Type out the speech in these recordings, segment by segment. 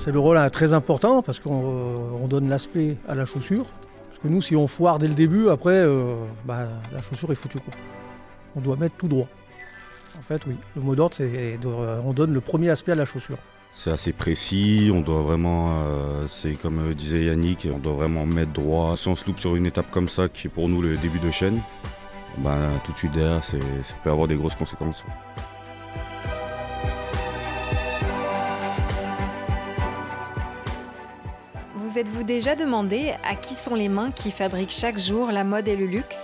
C'est le rôle très important parce qu'on donne l'aspect à la chaussure. Parce que nous, si on foire dès le début, après, la chaussure est foutue, quoi. On doit mettre tout droit. En fait, oui. Le mot d'ordre, c'est on donne le premier aspect à la chaussure. C'est assez précis, on doit vraiment, c'est comme disait Yannick, on doit vraiment mettre droit. Si on se loupe sur une étape comme ça, qui est pour nous le début de chaîne, tout de suite derrière, ça peut avoir des grosses conséquences. Vous êtes-vous déjà demandé à qui sont les mains qui fabriquent chaque jour la mode et le luxe ?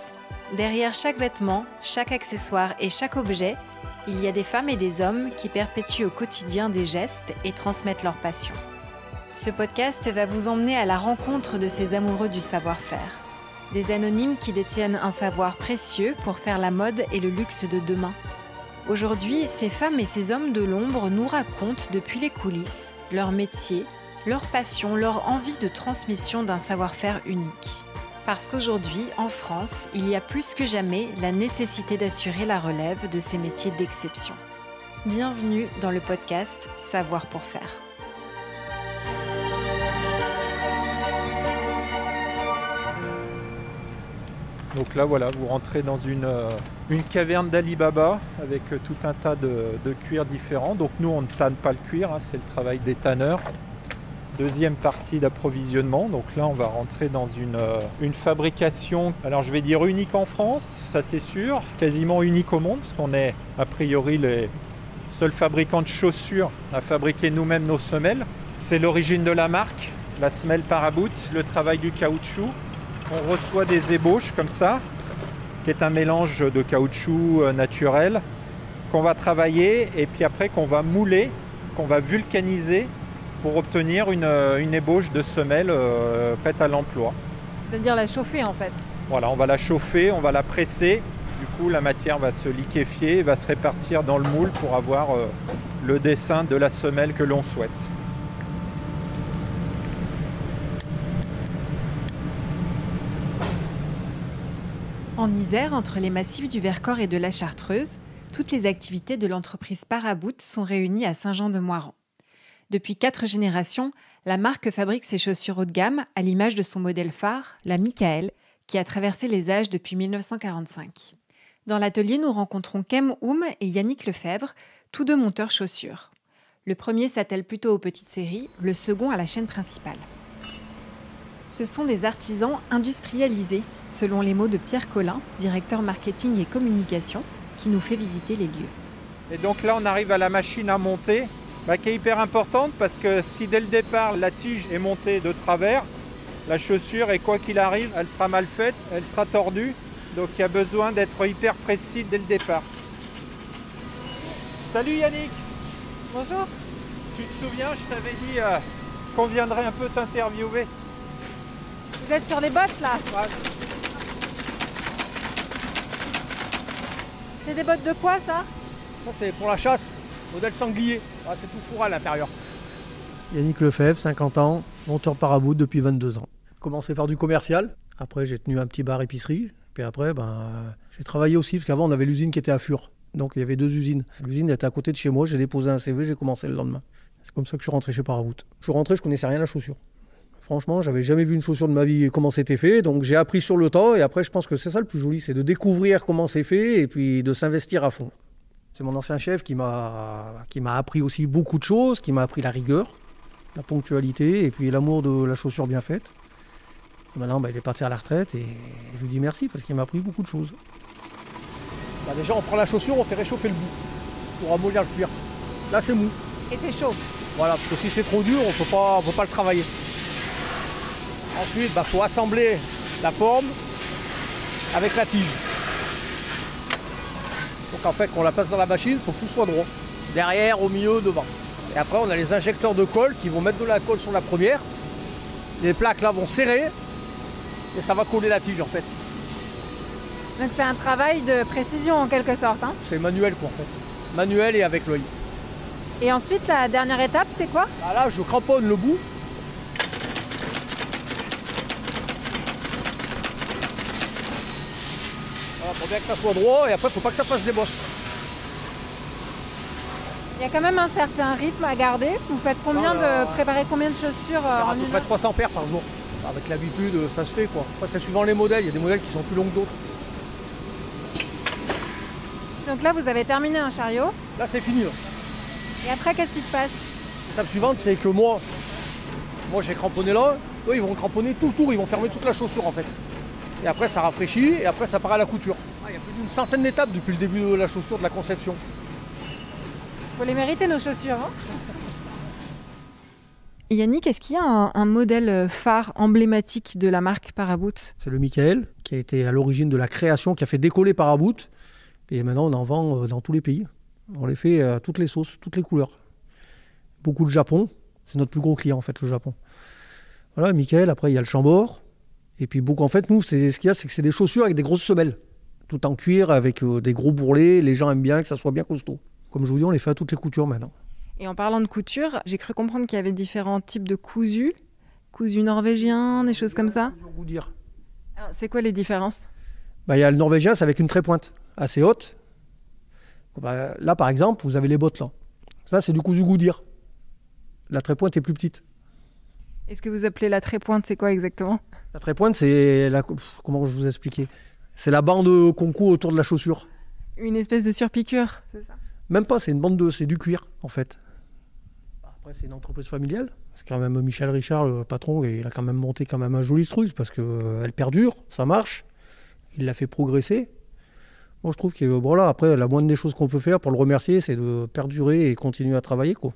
Derrière chaque vêtement, chaque accessoire et chaque objet, il y a des femmes et des hommes qui perpétuent au quotidien des gestes et transmettent leur passion. Ce podcast va vous emmener à la rencontre de ces amoureux du savoir-faire. Des anonymes qui détiennent un savoir précieux pour faire la mode et le luxe de demain. Aujourd'hui, ces femmes et ces hommes de l'ombre nous racontent depuis les coulisses leur métier, leur passion, leur envie de transmission d'un savoir-faire unique. Parce qu'aujourd'hui, en France, il y a plus que jamais la nécessité d'assurer la relève de ces métiers d'exception. Bienvenue dans le podcast Savoir pour faire. Donc là, voilà, vous rentrez dans une caverne d'Ali Baba avec tout un tas de cuirs différents. Donc nous, on ne tanne pas le cuir, hein, c'est le travail des tanneurs. Deuxième partie d'approvisionnement, donc là on va rentrer dans une fabrication, alors je vais dire unique en France, ça c'est sûr, quasiment unique au monde, parce qu'on est a priori les seuls fabricants de chaussures à fabriquer nous-mêmes nos semelles. C'est l'origine de la marque, la semelle Paraboot, le travail du caoutchouc. On reçoit des ébauches comme ça, qui est un mélange de caoutchouc naturel, qu'on va travailler et puis après qu'on va mouler, qu'on va vulcaniser, pour obtenir une ébauche de semelle prête à l'emploi. C'est-à-dire la chauffer en fait. Voilà, on va la chauffer, on va la presser. Du coup, la matière va se liquéfier et va se répartir dans le moule pour avoir le dessin de la semelle que l'on souhaite. En Isère, entre les massifs du Vercors et de la Chartreuse, toutes les activités de l'entreprise Paraboot sont réunies à Saint-Jean-de-Moiran. Depuis 4 générations, la marque fabrique ses chaussures haut de gamme à l'image de son modèle phare, la Michael, qui a traversé les âges depuis 1945. Dans l'atelier, nous rencontrons Kem Oum et Yannick Lefebvre, tous deux monteurs chaussures. Le premier s'attelle plutôt aux petites séries, le second à la chaîne principale. Ce sont des artisans industrialisés, selon les mots de Pierre Collin, directeur marketing et communication, qui nous fait visiter les lieux. Et donc là, on arrive à la machine à monter, qui est hyper importante parce que si dès le départ la tige est montée de travers, la chaussure, et quoi qu'il arrive, elle sera mal faite, elle sera tordue. Donc il y a besoin d'être hyper précis dès le départ. Salut Yannick. Bonjour. Tu te souviens, je t'avais dit qu'on viendrait un peu t'interviewer. Vous êtes sur les bottes là? Ouais. C'est des bottes de quoi ça? Ça c'est pour la chasse, modèle sanglier. Ah, c'est tout fourré à l'intérieur. Yannick Lefebvre, 50 ans, monteur Paraboot depuis 22 ans. Commencé par du commercial, après j'ai tenu un petit bar épicerie, puis après j'ai travaillé aussi, parce qu'avant on avait l'usine qui était à Fur, donc il y avait 2 usines. L'usine était à côté de chez moi, j'ai déposé un CV, j'ai commencé le lendemain. C'est comme ça que je suis rentré chez Paraboot. Je suis rentré, je connaissais rien à la chaussure. Franchement, j'avais jamais vu une chaussure de ma vie comment c'était fait, donc j'ai appris sur le tas, et après je pense que c'est ça le plus joli, c'est de découvrir comment c'est fait, et puis de s'investir à fond. C'est mon ancien chef qui m'a appris aussi beaucoup de choses, qui m'a appris la rigueur, la ponctualité et puis l'amour de la chaussure bien faite. Et maintenant, il est parti à la retraite et je lui dis merci parce qu'il m'a appris beaucoup de choses. Déjà, on prend la chaussure, on fait réchauffer le bout pour amollir le cuir. Là, c'est mou. Et c'est chaud. Voilà, parce que si c'est trop dur, on peut pas le travailler. Ensuite, faut assembler la forme avec la tige. Donc en fait, quand on la passe dans la machine, il faut que tout soit droit. Derrière, au milieu, devant. Et après, on a les injecteurs de colle qui vont mettre de la colle sur la première. Les plaques là vont serrer et ça va coller la tige en fait. Donc c'est un travail de précision en quelque sorte. Hein. C'est manuel quoi en fait. Manuel et avec l'œil. Et ensuite, la dernière étape, c'est quoi? Là, je cramponne le bout. Voilà, pour bien que ça soit droit et après, il ne faut pas que ça fasse des bosses. Il y a quand même un certain rythme à garder. Vous faites préparez combien de chaussures en À peu une près heure? 300 paires par jour. Avec l'habitude, ça se fait quoi. Après, c'est suivant les modèles, il y a des modèles qui sont plus longs que d'autres. Donc là, vous avez terminé un chariot. Là, c'est fini. Là. Et après, qu'est-ce qui se passe? L'étape suivante, c'est que moi j'ai cramponné là, eux ils vont cramponner tout le tour, ils vont fermer toute la chaussure en fait. Et après ça rafraîchit et après ça part à la couture. Il y a plus d'une centaine d'étapes depuis le début de la chaussure, de la conception. Faut les mériter nos chaussures. Hein. Yannick, est-ce qu'il y a un modèle phare emblématique de la marque Paraboot? C'est le Michael qui a été à l'origine de la création, qui a fait décoller Paraboot. Et maintenant on en vend dans tous les pays. On les fait à toutes les sauces, toutes les couleurs. Beaucoup de Japon, c'est notre plus gros client en fait, le Japon. Voilà, Michael, après il y a le Chambord. Et puis beaucoup, en fait, nous, ce qu'il y a, c'est que c'est des chaussures avec des grosses semelles. Tout en cuir, avec des gros bourrelets. Les gens aiment bien que ça soit bien costaud. Comme je vous dis, on les fait à toutes les coutures maintenant. Et en parlant de couture, j'ai cru comprendre qu'il y avait différents types de cousus. Cousu norvégien, des choses comme ça. Goudir. Alors, c'est quoi les différences? Il y a le norvégien, c'est avec une trépointe assez haute. Là, par exemple, vous avez les bottes là. Ça, c'est du cousu Goudir. La trépointe est plus petite. Est-ce que vous appelez la trépointe, c'est quoi exactement? La trépointe, c'est comment je vous expliquer? C'est la bande qu'on coud autour de la chaussure. Une espèce de surpiqûre, c'est ça? Même pas, c'est une bande c'est du cuir en fait. Après, c'est une entreprise familiale. C'est quand même Michel Richard, le patron, et il a quand même monté quand même un joli truc parce qu'elle perdure, ça marche. Il l'a fait progresser. Moi, je trouve que voilà, après, la moindre des choses qu'on peut faire pour le remercier, c'est de perdurer et continuer à travailler, quoi.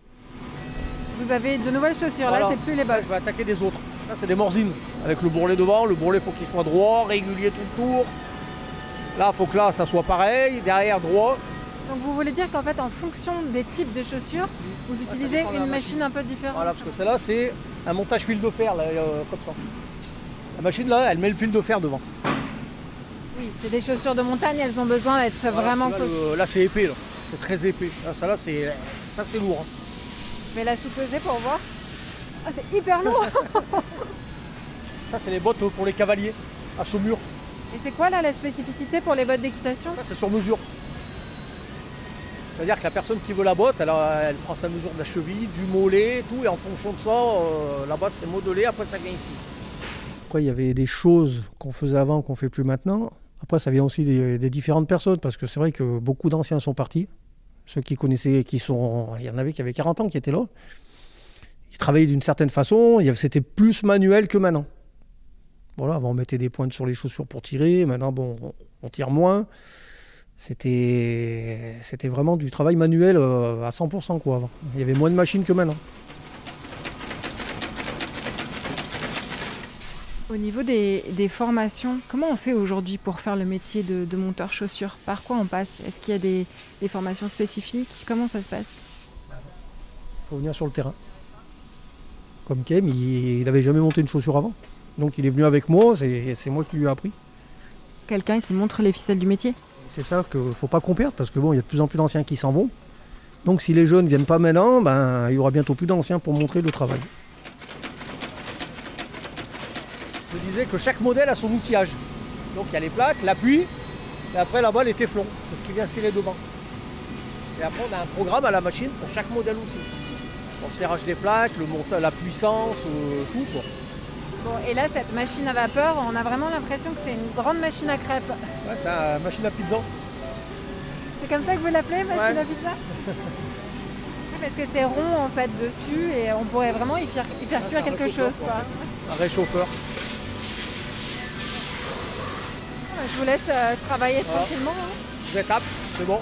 Vous avez de nouvelles chaussures. Voilà. Là, c'est plus les bottes. Je vais attaquer des autres. Là, c'est des morzines avec le bourrelet devant. Le bourrelet, il faut qu'il soit droit, régulier tout le tour. Là, il faut que là, ça soit pareil. Derrière, droit. Donc, vous voulez dire qu'en fait, en fonction des types de chaussures, vous utilisez une machine un peu différente? Voilà, parce que celle-là, c'est un montage fil de fer, là, comme ça. La machine, là, elle met le fil de fer devant. Oui, c'est des chaussures de montagne, elles ont besoin d'être vraiment costaudes. Là, c'est épais, là. C'est très épais. Là, ça, là, c'est lourd. Hein. Je vais la sous-peser pour voir. Ah, c'est hyper lourd. Ça, c'est les bottes pour les cavaliers, à Saumur. Et c'est quoi, là, la spécificité pour les bottes d'équitation? Ça, c'est sur mesure. C'est-à-dire que la personne qui veut la botte, elle prend sa mesure de la cheville, du mollet, tout, et en fonction de ça, là-bas, c'est modelé, après, ça vient ici. Après, il y avait des choses qu'on faisait avant, qu'on ne fait plus maintenant. Après, ça vient aussi des différentes personnes, parce que c'est vrai que beaucoup d'anciens sont partis. Ceux qui connaissaient, il y en avait qui avaient 40 ans qui étaient là. Ils travaillaient d'une certaine façon, c'était plus manuel que maintenant. Voilà, avant on mettait des pointes sur les chaussures pour tirer, maintenant bon, on tire moins. C'était vraiment du travail manuel à 100% quoi avant. Il y avait moins de machines que maintenant. Au niveau des formations, comment on fait aujourd'hui pour faire le métier de monteur chaussures? Par quoi on passe? Est-ce qu'il y a des formations spécifiques? Comment ça se passe? Il faut venir sur le terrain. Comme Kem, il n'avait jamais monté une chaussure avant. Donc il est venu avec moi, c'est moi qui lui ai appris. Quelqu'un qui montre les ficelles du métier? C'est ça qu'il ne faut pas qu'on perde, parce que bon, il y a de plus en plus d'anciens qui s'en vont. Donc si les jeunes ne viennent pas maintenant, il y aura bientôt plus d'anciens pour montrer le travail. Je disais que chaque modèle a son outillage. Donc il y a les plaques, l'appui, et après là-bas les téflons. C'est ce qui vient serrer devant. Et après on a un programme à la machine pour chaque modèle aussi. Pour le serrage des plaques, la puissance, tout quoi. Bon, et là, cette machine à vapeur, on a vraiment l'impression que c'est une grande machine à crêpes. Ouais, c'est une machine à pizza. C'est comme ça que vous l'appelez, machine ouais. à pizza? Parce que c'est rond en fait dessus et on pourrait vraiment y faire cuire quelque chose. Quoi. Un réchauffeur. Je vous laisse travailler tranquillement. Hein. Je tape, c'est bon.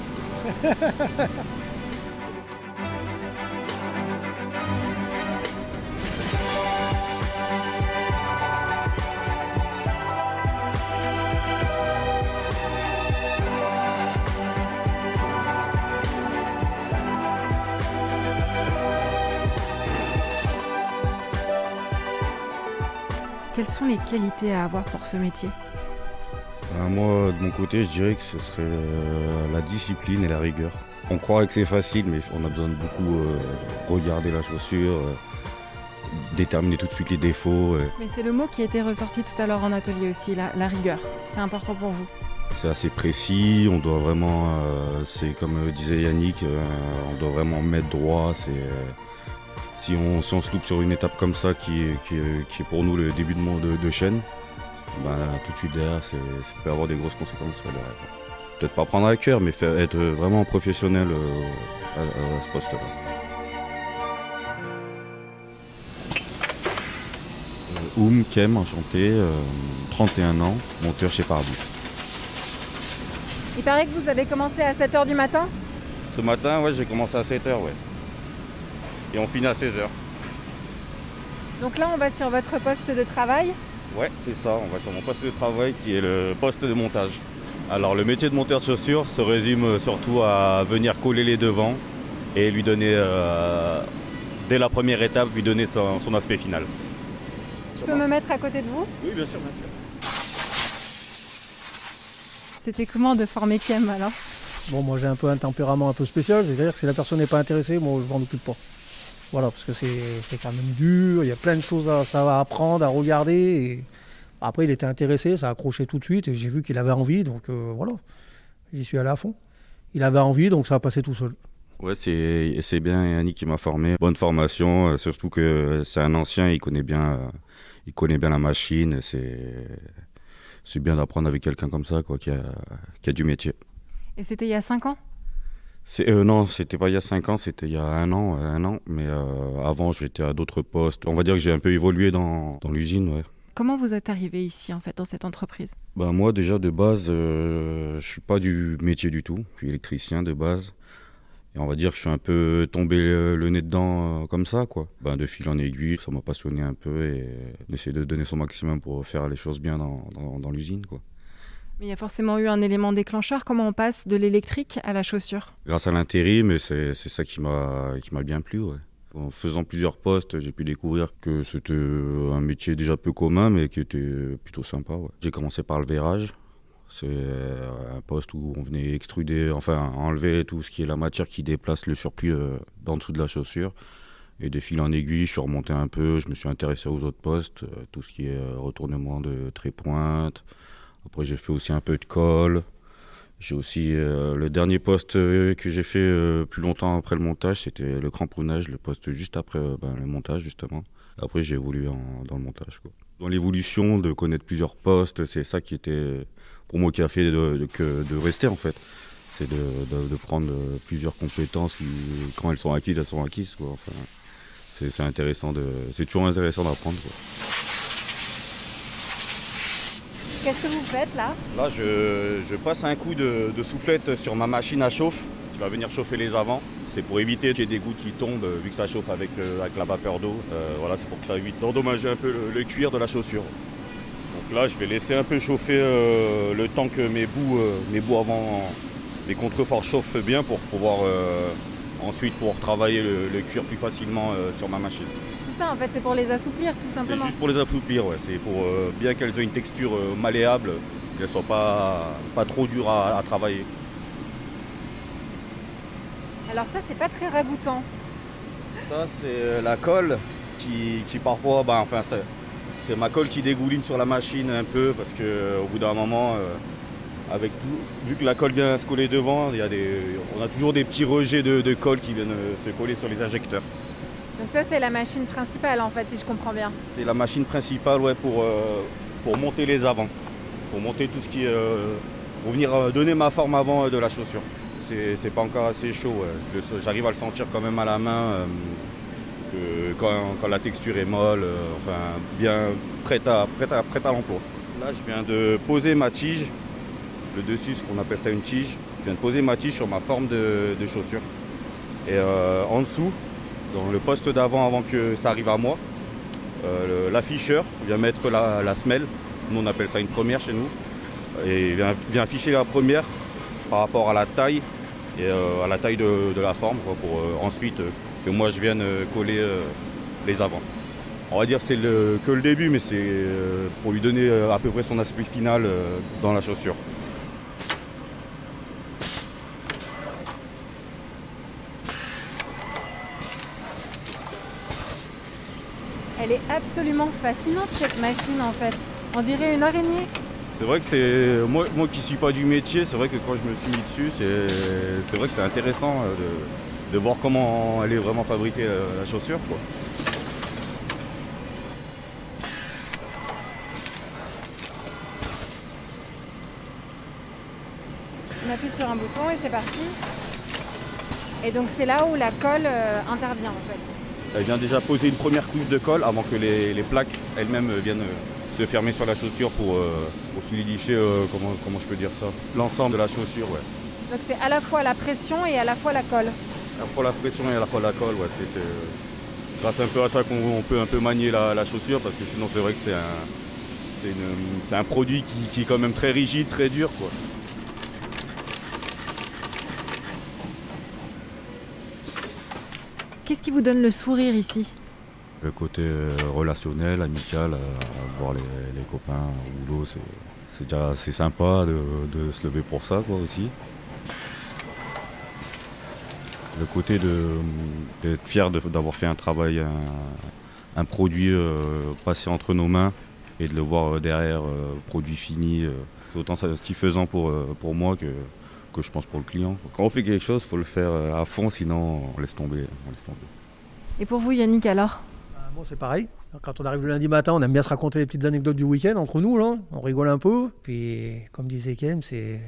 Quelles sont les qualités à avoir pour ce métier? Moi, de mon côté, je dirais que ce serait la discipline et la rigueur. On croit que c'est facile, mais on a besoin de beaucoup regarder la chaussure, déterminer tout de suite les défauts. Mais c'est le mot qui a été ressorti tout à l'heure en atelier aussi, la rigueur. C'est important pour vous? C'est assez précis, on doit vraiment, c'est comme disait Yannick, on doit vraiment mettre droit. Si on se loupe sur une étape comme ça qui est pour nous le début de chaîne, ben, tout de suite derrière, ça peut avoir des grosses conséquences derrière. Peut-être pas prendre à cœur, mais être vraiment professionnel à ce poste-là. Kem, enchanté, 31 ans, monteur chez Parabou. Il paraît que vous avez commencé à 7 h du matin? Ce matin, ouais, j'ai commencé à 7 h, ouais. Et on finit à 16 h. Donc là, on va sur votre poste de travail? Ouais, c'est ça, on va sur mon poste de travail qui est le poste de montage. Alors le métier de monteur de chaussures se résume surtout à venir coller les devants et lui donner, dès la première étape, lui donner son aspect final. Je peux me mettre à côté de vous? Oui, bien sûr, bien sûr. C'était comment de former Kem alors? Bon, moi j'ai un peu un tempérament un peu spécial, c'est-à-dire que si la personne n'est pas intéressée, moi je m'en occupe pas. Voilà, parce que c'est quand même dur, il y a plein de choses à apprendre, à regarder. Et après, il était intéressé, ça a accroché tout de suite et j'ai vu qu'il avait envie, donc voilà, j'y suis allé à fond. Il avait envie, donc ça a passé tout seul. Ouais, c'est bien Yannick qui m'a formé. Bonne formation, surtout que c'est un ancien, il connaît bien la machine. C'est bien d'apprendre avec quelqu'un comme ça, quoi, qui a du métier. Et c'était il y a 5 ans? Non, c'était pas il y a 5 ans, c'était il y a un an. Mais avant, j'étais à d'autres postes. On va dire que j'ai un peu évolué dans l'usine, ouais. Comment vous êtes arrivé ici, en fait, dans cette entreprise? Ben, moi, déjà, de base, je suis pas du métier du tout. Je suis électricien de base. Et on va dire que je suis un peu tombé le nez dedans comme ça, quoi. Ben, de fil en aiguille, ça m'a passionné un peu et d'essayer de donner son maximum pour faire les choses bien dans l'usine, quoi. Mais il y a forcément eu un élément déclencheur. Comment on passe de l'électrique à la chaussure? Grâce à l'intérim, c'est ça qui m'a bien plu, ouais. En faisant plusieurs postes, j'ai pu découvrir que c'était un métier déjà peu commun, mais qui était plutôt sympa, ouais. J'ai commencé par le verrage. C'est un poste où on venait extruder, enfin enlever tout ce qui est la matière qui déplace le surplus d'en dessous de la chaussure. Et de fil en aiguille, je suis remonté un peu, je me suis intéressé aux autres postes, tout ce qui est retournement de trait-pointe. Après, j'ai fait aussi un peu de colle. J'ai aussi le dernier poste que j'ai fait plus longtemps après le montage, c'était le cramponnage, le poste juste après le montage, justement. Après, j'ai évolué dans le montage, quoi. Dans l'évolution, de connaître plusieurs postes, c'est ça qui était, pour moi, qui a fait de rester, en fait. C'est de prendre plusieurs compétences qui, quand elles sont acquises, quoi. Enfin, c'est intéressant c'est toujours intéressant d'apprendre, quoi. Qu'est-ce que vous faites là? Là, je passe un coup de soufflette sur ma machine à chauffe qui va venir chauffer les avants. C'est pour éviter qu'il y ait des gouttes qui tombent vu que ça chauffe avec la vapeur d'eau. Voilà, c'est pour que ça évite d'endommager un peu le cuir de la chaussure. Donc là, je vais laisser un peu chauffer le temps que mes bouts avant, les contreforts chauffent bien pour pouvoir ensuite travailler le cuir plus facilement sur ma machine. C'est ça, en fait, c'est pour les assouplir tout simplement. C'est juste pour les assouplir, ouais. C'est pour bien qu'elles aient une texture malléable, qu'elles ne soient pas trop dures à travailler. Alors ça, c'est pas très ragoûtant. Ça, c'est la colle qui parfois, c'est ma colle qui dégouline sur la machine un peu parce qu'au bout d'un moment, avec tout, vu que la colle vient se coller devant, on a toujours des petits rejets de colle qui viennent se coller sur les injecteurs. Donc ça, c'est la machine principale, en fait, si je comprends bien. C'est la machine principale, ouais, pour monter les avants, pour monter tout ce qui est, pour venir donner ma forme avant de la chaussure. C'est pas encore assez chaud, ouais. J'arrive à le sentir quand même à la main quand la texture est molle, bien prête à l'emploi. Là, je viens de poser ma tige, le dessus, ce qu'on appelle ça une tige. Je viens de poser ma tige sur ma forme de chaussure. Et en dessous, dans le poste d'avant, avant que ça arrive à moi, l'afficheur vient mettre la semelle. Nous, on appelle ça une première chez nous. Et vient afficher la première par rapport à la taille et à la taille de la forme, quoi, pour ensuite que moi je vienne coller les avants. On va dire que c'est que le début, mais c'est pour lui donner à peu près son aspect final dans la chaussure. Elle est absolument fascinante cette machine en fait. On dirait une araignée. C'est vrai que c'est moi qui suis pas du métier, c'est vrai que quand je me suis mis dessus, c'est vrai que c'est intéressant de voir comment elle est vraiment fabriquée la chaussure, quoi. On appuie sur un bouton et c'est parti. Et donc c'est là où la colle intervient en fait. Elle vient déjà poser une première couche de colle avant que les plaques elles-mêmes viennent se fermer sur la chaussure pour solidifier, comment je peux dire ça, l'ensemble de la chaussure, ouais. Donc c'est à la fois la pression et à la fois la colle. À la fois la pression et à la fois la colle, ouais. C'est grâce un peu à ça qu'on peut un peu manier la chaussure, parce que sinon c'est vrai que c'est un produit qui est quand même très rigide, très dur, quoi. Qu'est-ce qui vous donne le sourire ici? Le côté relationnel, amical, voir les copains au boulot, c'est déjà assez sympa de se lever pour ça, quoi, aussi. Le côté d'être fier d'avoir fait un travail, un produit passé entre nos mains et de le voir derrière, produit fini, c'est autant satisfaisant pour moi que je pense pour le client. Quand on fait quelque chose, il faut le faire à fond, sinon on laisse tomber. Et pour vous, Yannick, alors? Bon, c'est pareil. Quand on arrive le lundi matin, on aime bien se raconter les petites anecdotes du week-end entre nous, là. On rigole un peu. Puis, comme disait Kem, c'est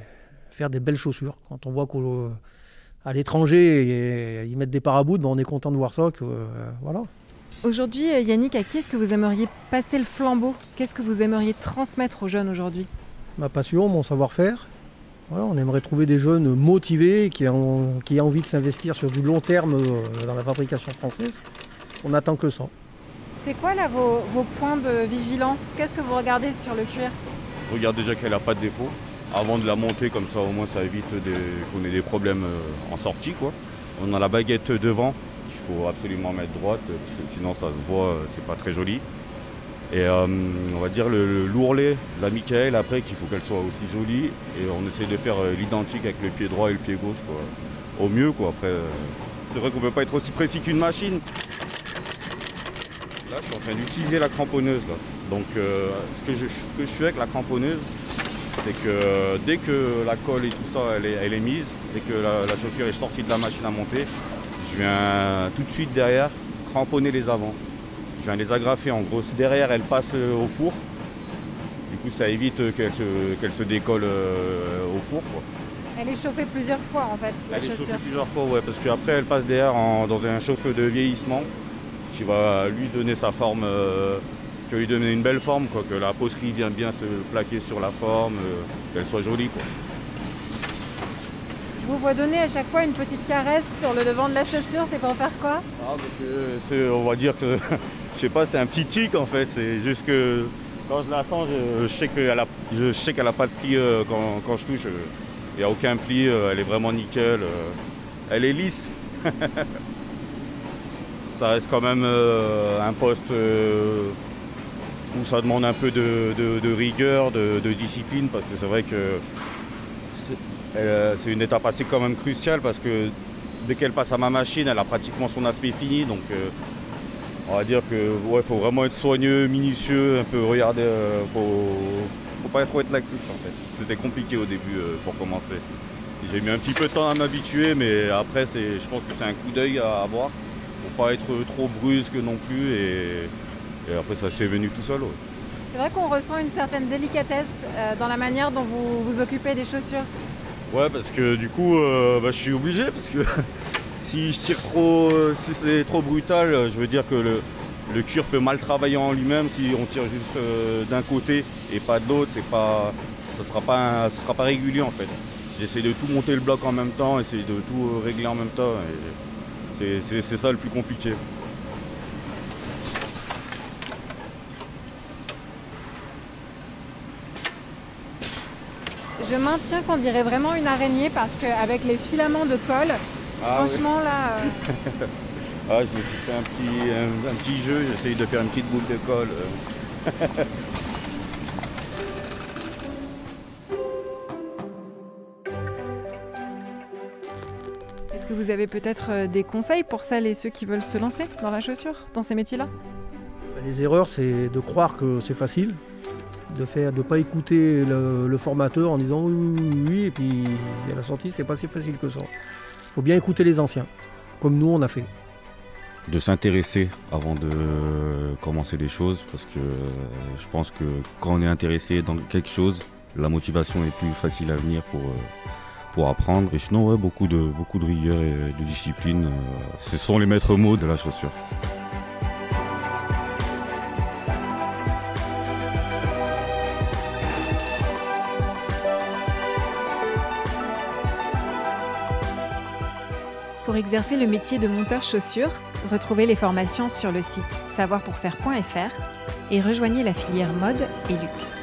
faire des belles chaussures. Quand on voit qu'à l'étranger, ils mettent des paraboutes, ben on est content de voir ça. Voilà. Aujourd'hui, Yannick, à qui est-ce que vous aimeriez passer le flambeau? Qu'est-ce que vous aimeriez transmettre aux jeunes aujourd'hui? Ma passion, mon savoir-faire. Voilà, on aimerait trouver des jeunes motivés qui aient envie de s'investir sur du long terme dans la fabrication française. On n'attend que ça. C'est quoi là vos points de vigilance? Qu'est-ce que vous regardez sur le cuir? Je regarde déjà qu'elle n'a pas de défaut. Avant de la monter, comme ça au moins ça évite qu'on ait des problèmes en sortie, quoi. On a la baguette devant qu'il faut absolument mettre droite, parce que sinon ça se voit, c'est pas très joli. Et on va dire le l'ourlet, la Michael après, qu'il faut qu'elle soit aussi jolie. Et on essaie de faire l'identique avec le pied droit et le pied gauche, quoi. Au mieux, quoi. Après, c'est vrai qu'on ne peut pas être aussi précis qu'une machine. Là, je suis en train d'utiliser la cramponneuse, là. Donc, ce que je fais avec la cramponneuse, c'est que dès que la colle et tout ça, elle est mise, dès que la chaussure est sortie de la machine à monter, je viens tout de suite derrière cramponner les avants. Je viens les agrafer, en gros. Derrière, elle passe au four. Du coup, ça évite qu'elle se décolle au four, quoi. Elle est chauffée plusieurs fois en fait, la chaussure. Elle est chauffée plusieurs fois, ouais, parce qu'après, elle passe derrière dans un chauffe de vieillissement qui va lui donner sa forme, qui va lui donner une belle forme, quoi, que la poterie vienne bien se plaquer sur la forme, qu'elle soit jolie, quoi. Je vous vois donner à chaque fois une petite caresse sur le devant de la chaussure, c'est pour faire quoi? On va dire que, je sais pas, c'est un petit tic en fait. C'est juste que quand je la sens, je sais qu'elle a pas de pli quand je touche. Il n'y a aucun pli, elle est vraiment nickel. Elle est lisse. Ça reste quand même un poste où ça demande un peu de rigueur, de discipline, parce que c'est vrai que c'est une étape assez quand même cruciale, parce que dès qu'elle passe à ma machine, elle a pratiquement son aspect fini. Donc on va dire que ouais, faut vraiment être soigneux, minutieux, un peu regarder. Faut pas trop être laxiste en fait. C'était compliqué au début pour commencer. J'ai mis un petit peu de temps à m'habituer, mais après je pense que c'est un coup d'œil à avoir. Faut pas être trop brusque non plus, et après ça s'est venu tout seul. Ouais. C'est vrai qu'on ressent une certaine délicatesse dans la manière dont vous vous occupez des chaussures. Ouais, parce que du coup, je suis obligé, parce que si je tire trop, si c'est trop brutal, je veux dire que le cuir peut mal travailler en lui-même. Si on tire juste d'un côté et pas de l'autre, ça sera pas régulier en fait. J'essaie de tout monter le bloc en même temps, essayer de tout régler en même temps, et c'est ça le plus compliqué. Je maintiens qu'on dirait vraiment une araignée, parce qu'avec les filaments de colle, franchement oui. Là... je me suis fait un petit jeu, j'essaye de faire une petite boule de colle. Est-ce que vous avez peut-être des conseils pour celles et ceux qui veulent se lancer dans la chaussure, dans ces métiers-là? Les erreurs, c'est de croire que c'est facile. de pas écouter le formateur en disant oui, et puis à la sortie, c'est pas si facile que ça. Il faut bien écouter les anciens, comme nous on a fait. De s'intéresser avant de commencer des choses, parce que je pense que quand on est intéressé dans quelque chose, la motivation est plus facile à venir pour apprendre. Et sinon, ouais, beaucoup de rigueur et de discipline, ce sont les maîtres mots de la chaussure. Pour exercer le métier de monteur chaussures, retrouvez les formations sur le site savoirpourfaire.fr et rejoignez la filière mode et luxe.